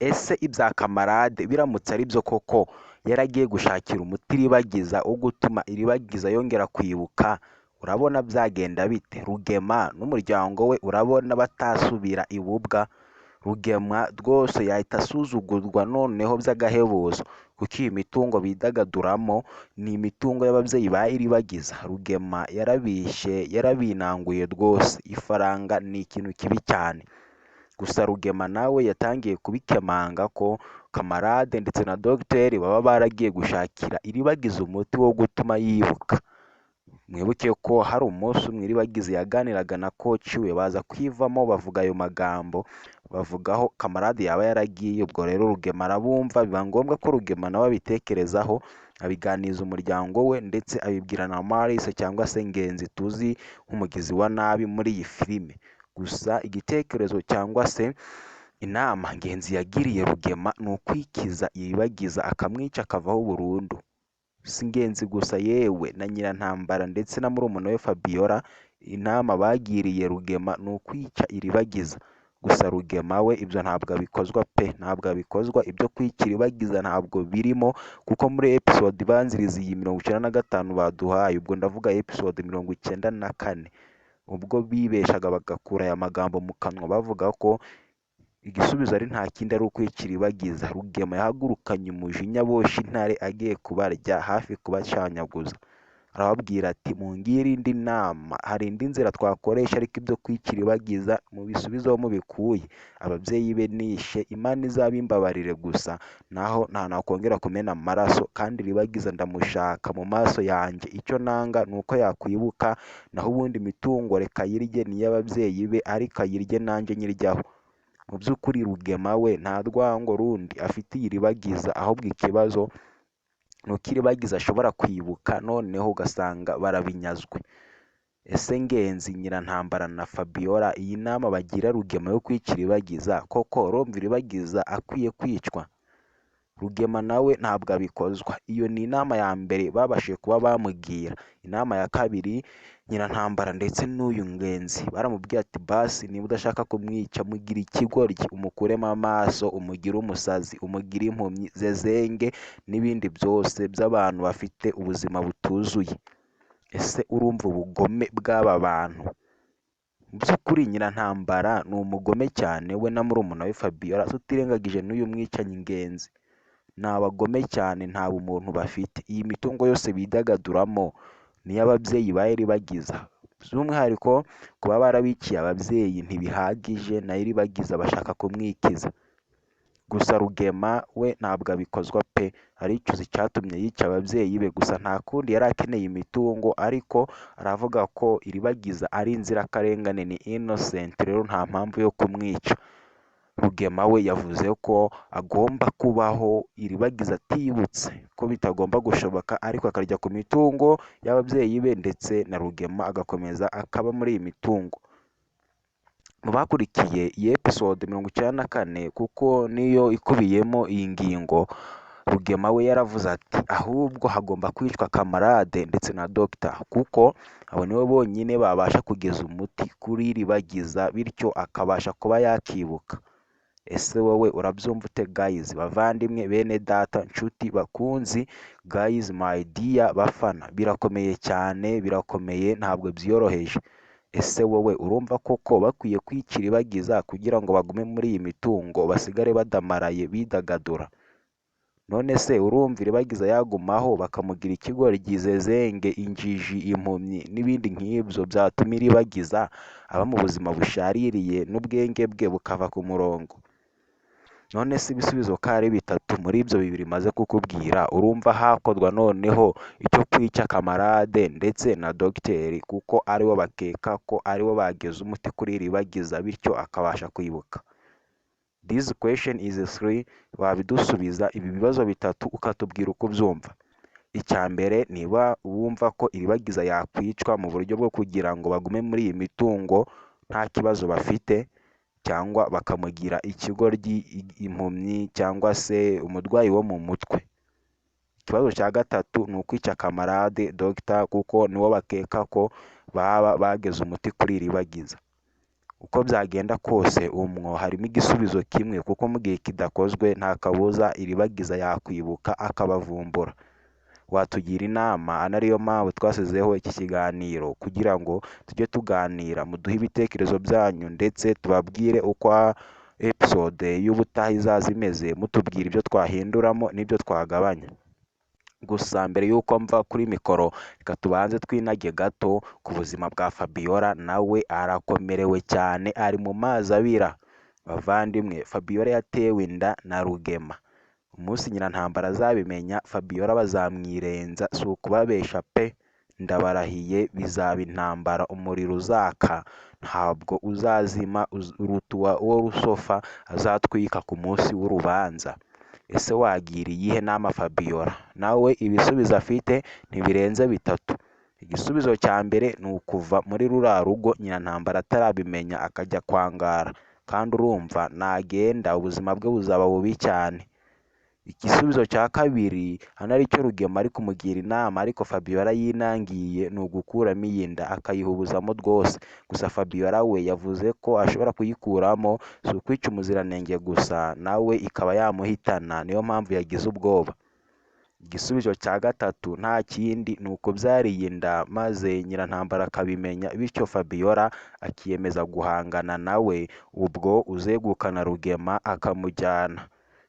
ese ibya kamarade biramutse ari byo koko yaragiye gushakira umuti iribagiza wo gutuma iribagiza yongera kwibuka, urabona byagenda bite? Rugema n'umuryango we urabona batasubira ibubwa? Rugema rwose yahita asuzugurwa noneho by'agahebuzo, kuko iyi mitungo bidagaduramo ni imitungo y'ababyeyi ba iribagiza. Rugema yarabishe, yarabinanguye rwose, ifaranga ni ikintu kibi cyane. Gusa Rugema nawe yatangiye kubikemanga ko kamarade ndetse na dogiteri baba baragiye gushakira iribagiza umuti wo gutuma yibuka. Mwibuke ko hari umunsi umwe iribagiza yaganiraga na koci we, baza kwivamo bavuga ayo magambo, bavugaho kamarade yaba yaragiye. Ubwo rero Rugema arabumva, biba ngombwa ko Rugema nawe abitekerezaho, abiganiza umuryango we ndetse abibwira na Maurice cyangwa se Ngenzi tuzi nk'umugizi wa nabi muri iyi filime. Gusa igitekerezo cyangwa se inama Ngenzi yagiriye Rugema ni ukwikiza iribagiza akamwica akavaho burundu. Si Ngenzi gusa, yewe na Nyirantambara ndetse na murumuna we Fabiola, inama bagiriye Rugema ni ukwica iribagiza. Gusa Rugema we ibyo ntabwo abikozwa pe, ntabwo abikozwa, ibyo kwica iribagiza ntabwo birimo, kuko muri episode ibanziriza iyi 95 baduhaye, ubwo ndavuga episode 94, ubwo bibeshaga bagakura aya magambo mu kanwa bavuga ko igisubizo ari nta kindi ari ukwica iribagiza. Rugema yahagurukanye umujinya aboshye intare agiye kubarya, hafi kubashanyaguza. Arababwira ati mungire indi nama, hari indi nzira twakoresha, ariko ibyo kwica iribagiza mubisubizeho mubikuye. Ababyeyi be nishe, Imana izabimbabarire, gusa naho nta nakongera kumena amaraso, kandi iribagiza ndamushaka mu maso yanjye. Icyo nanga ni uko yakwibuka, naho ubundi imitungo reka ayirye, ni iy'ababyeyi be, ariko ayirye nanjye nyiryaho. Mu by'ukuri Rugema we nta rwango rundi afitiye iribagiza, ahubwo ikibazo ni uko iribagiza ashobora kwibuka noneho ugasanga barabinyazwe. Ese Ngenzi, Nyirantambara na Fabiola, iyi nama bagira Rugema yo kwica iribagiza, koko urumva iribagiza akwiye kwicwa? Rugema nawe ntabwo abikozwa. Iyo ni inama ya mbere babashije kuba bamugira. Inama ya kabiri, Nyirantambara ndetse n'uyu Ngenzi baramubwiye ati basi niba udashaka kumwica, mugira ikigoryi, umukuremo amaso, umugire umusazi, umugire impumyi, zezenge n'ibindi byose by'abantu bafite ubuzima butuzuye. Ese urumva ubugome bw'aba bantu? Mu by'ukuri Nyirantambara ni umugome cyane, we na murumuna we Fabiola, tutirengagije n'uyu mwicanyi Ngenzi. Ni abagome cyane, nta bumuntu bafite. Iyi mitungo yose bidagaduramo ni iy'ababyeyi ba iribagiza. By'umwihariko kuba barabiciye ababyeyi ntibihagije, na iribagiza bashaka kumwikiza. Gusa Rugema we ntabwo abikozwa pe, aricuza icyatumye yica ababyeyi be, gusa nta kundi yari akeneye imitungo, ariko aravuga ko iribagiza ari inzirakarengane, ni innocent, rero nta mpamvu yo kumwica. Rugema we yavuze ko agomba kubaho iribagiza atibutse, ko bitagomba gushoboka, ariko akarya ku mitungo y'ababyeyi be ndetse na Rugema agakomeza akaba muri iyi mitungo. Mu bakurikiye iyi episode 94, kuko niyo ikubiyemo iyi ngingo, Rugema we yaravuze ati ahubwo hagomba kwicwa kamarade ndetse na Dr. kuko abo nibo bonyine babasha kugeza umuti kuri iribagiza, bityo akabasha kuba yakibuka. Ese wowe urabyumva ute guys? Bavandimwe, bene data, nshuti, bakunzi, guys, my dear bafana, birakomeye cyane, birakomeye, ntabwo byoroheje. Ese wowe urumva koko bakwiye kwica iribagiza kugira ngo bagume muri iyi mitungo, basigare badamaraye bidagadura? None se urumva iribagiza yagumaho bakamugira ikigoryi, zezenge, injiji, impumyi n'ibindi nk'ibyo byatuma iribagiza aba mu buzima bushaririye n'ubwenge bwe bukava ku murongo? None se ibisubizo ko ari bitatu muri ibyo bibiri maze kukubwira, urumva hakorwa noneho icyo kwica kamarade ndetse na dogiteri, kuko aribo bakeka ko aribo bageze umuti kuri iribagiza, bityo akabasha kwibuka? This question is 3, wabidusubiza ibi bibazo bitatu ukatubwira uko ubyumva. Icya mbere, niba wumva ko iribagiza yakwicwa mu buryo bwo kugira ngo bagume muri iyi mitungo nta kibazo bafite, cyangwa bakamugira ikigoryi, impumyi, cyangwa se umurwayi wo mu mutwe. Ikibazo cya gatatu ni ukwica kamarade Dr. kuko niwo bakeka ko baba bageze umuti kuri iribagiza. uko byagenda kose umwo harimo igisubizo kimwe, kuko mu gihe kidakozwe nta kabuza iribagiza yakwibuka akabavumbura. Watugira inama, ariyo mpamvu twasizeho iki kiganiro kugira ngo tujye tuganira, muduhe ibitekerezo byanyu ndetse tubabwire uko episode y'ubutaha izaza imeze, mutubwira ibyo twahinduramo n'ibyo twagabanya. Gusa mbere y'uko mva kuri mikoro, reka tubanze twinage gato ku buzima bwa Fabiola. Nawe arakomerewe cyane, ari mu mazi abira. Bavandimwe, Fabiola yatewe inda na Rugema. Umunsi Nyirantambara azabimenya, Fabiola bazamwirenza, si ukubabesha pe, ndabarahiye bizaba intambara, umuriro uzaka ntabwo uzazima, uruta uwo Rusofa azatwika ku munsi w'urubanza. Ese wagira iyihe nama Fabiola? Nawe ibisubizo afite ntibirenze bitatu. Igisubizo cya mbere ni ukuva muri ruriya rugo Nyirantambara atarabimenya akajya kwangara, kandi urumva nagenda ubuzima bwe buzaba bubi cyane. Igisubizo cya kabiri, hano aricyo Rugema ari kumugira inama ariko Fabiola yinangiye, ni ugukuramo iyi nda akayihubuzamo rwose. Gusa Fabiola we yavuze ko ashobora kuyikuramo, si ukwica umuziranenge gusa, nawe ikaba yamuhitana, niyo mpamvu yagize ubwoba. Igisubizo cya gatatu nta kindi, ni ukubyara iyi nda maze Nyirantambara akabimenya, bityo Fabiola akiyemeza guhangana nawe, ubwo uzegukana Rugema akamujyana.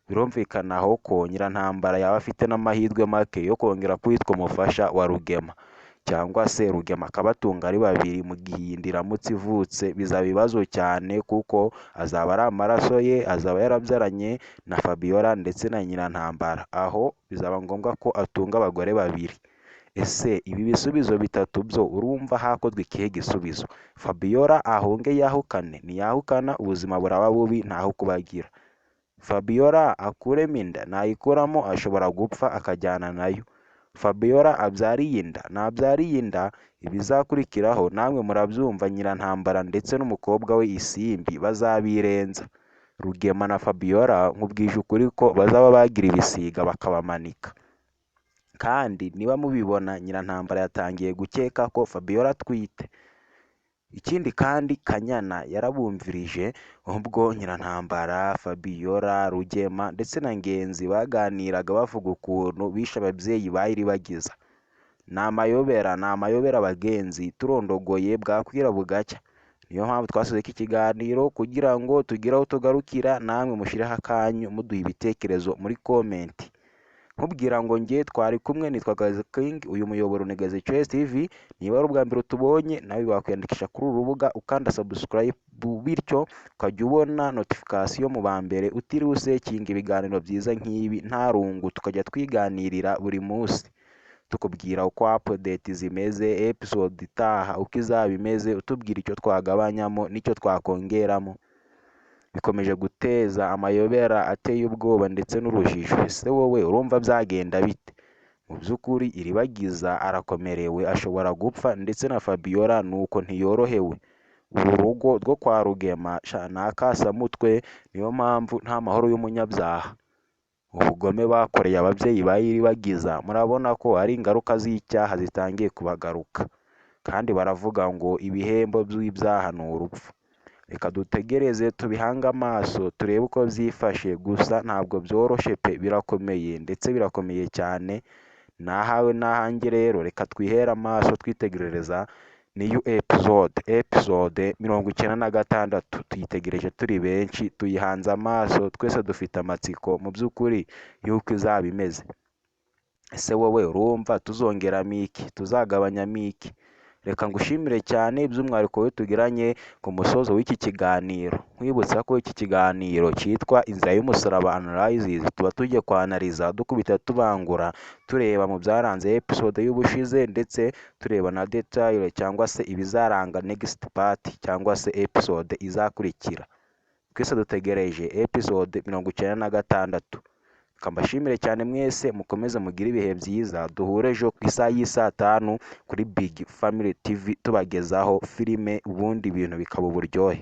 Birumvikana aho ko Nyirantambara yaba afite n'amahirwe make yo kongera kwitwa umufasha wa Rugema, cyangwa se Rugema akabatunga ari babiri mu gihe iyi nda iramutse ivutse. Bizaba ibibazo cyane kuko azaba ari amaraso ye, azaba yarabyaranye na Fabiola ndetse na Nyirantambara, aho bizaba ngombwa ko atunga abagore babiri. Ese ibi bisubizo bitatu byo urumva hakozwe ikihe gisubizo? Fabiola ahunge yahukane, ntiyahukana ubuzima buraba bubi ntaho kubagira. Fabiola akuremo inda, nayikuramo ashobora gupfa akajyana nayo. Fabiola abyariye inda, nabyariye inda ibizakurikiraho namwe murabyumva, Nyirantambara ndetse n'umukobwa we Isimbi bazabirenza. Rugema na Fabiola nkubwije ukuri ko bazaba bagira ibisiga bakabamanika. Kandi niba mubibona, Nyirantambara yatangiye gukeka ko Fabiola atwite. Ikindi kandi Kanyana yarabumvirije ubwo Nyirantambara, Fabiola, Rugema ndetse na Ngenzi baganiraga bavuga ukuntu bishe ababyeyi ba Iribagiza. Ni amayobera bagenzi, turondogoye bwakwira bugacya. Niyo mpamvu twasize iki kiganiro kugira ngo tugire aho tugarukira, namwe mushireho akanyu muduha ibitekerezo muri komenti. Nkubwira ngo njye twari kumwe, nitwa Gazi King, uyu muyoboro ni Gazi TV. Niba ari ubwa mbere utubonye, nawe wakwiyandikisha kuri uru rubuga ukanda subscribe, bityo ukajya ubona notification mu ba mbere, utiriwe usekinga ibiganiro byiza nk'ibi nta rungu, tukajya twiganirira buri munsi tukubwira uko update zimeze, episode itaha uko izaba imeze, utubwira icyo twagabanyamo n'icyo twakongeramo. Bikomeje guteza amayobera ateye ubwoba ndetse n'urujijo. Ese wowe urumva byagenda bite? Mu by'ukuri Iribagiza arakomerewe, ashobora gupfa, ndetse na Fabiola nuko ntiyorohewe. Uru rugo rwo kwa Rugema ni akasamutwe, niyo mpamvu nta mahoro y'umunyabyaha. Ubugome bakoreye ababyeyi ba Iribagiza murabona ko ari ingaruka z'icyaha zitangiye kubagaruka, kandi baravuga ngo ibihembo by'ibyaha ni urupfu. Reka dutegereze tubihange amaso turebe uko byifashe, gusa ntabwo byoroshye pe, birakomeye ndetse birakomeye cyane. Nahawe nahanjye rero, reka twihere amaso twitegerereza niyo episode 96. Tuyitegereje turi benshi, tuyihanze amaso twese, dufite amatsiko mu by'ukuri y'uko izaba imeze. Ese wowe urumva tuzongeramo iki, tuzagabanyamo iki? Reka ngushimire cyane by'umwihariko we tugiranye ku musozo w'iki kiganiro, nkwibutsa ko iki kiganiro cyitwa Inzira y'Umusaraba Analysis. Tuba tugiye kwanariza, dukubita tubangura, tureba mu byaranze episode y'ubushize ndetse tureba na detail cyangwa se ibizaranga next part cyangwa se episode izakurikira. Twese dutegereje episode 96. Kambashimire cyane mwese, mukomeze mugire ibihe byiza. Duhure ejo ku isaha y'isa 5 kuri Big Family TV tubagezaho filime, ubundi ibintu bikaba uburyohe.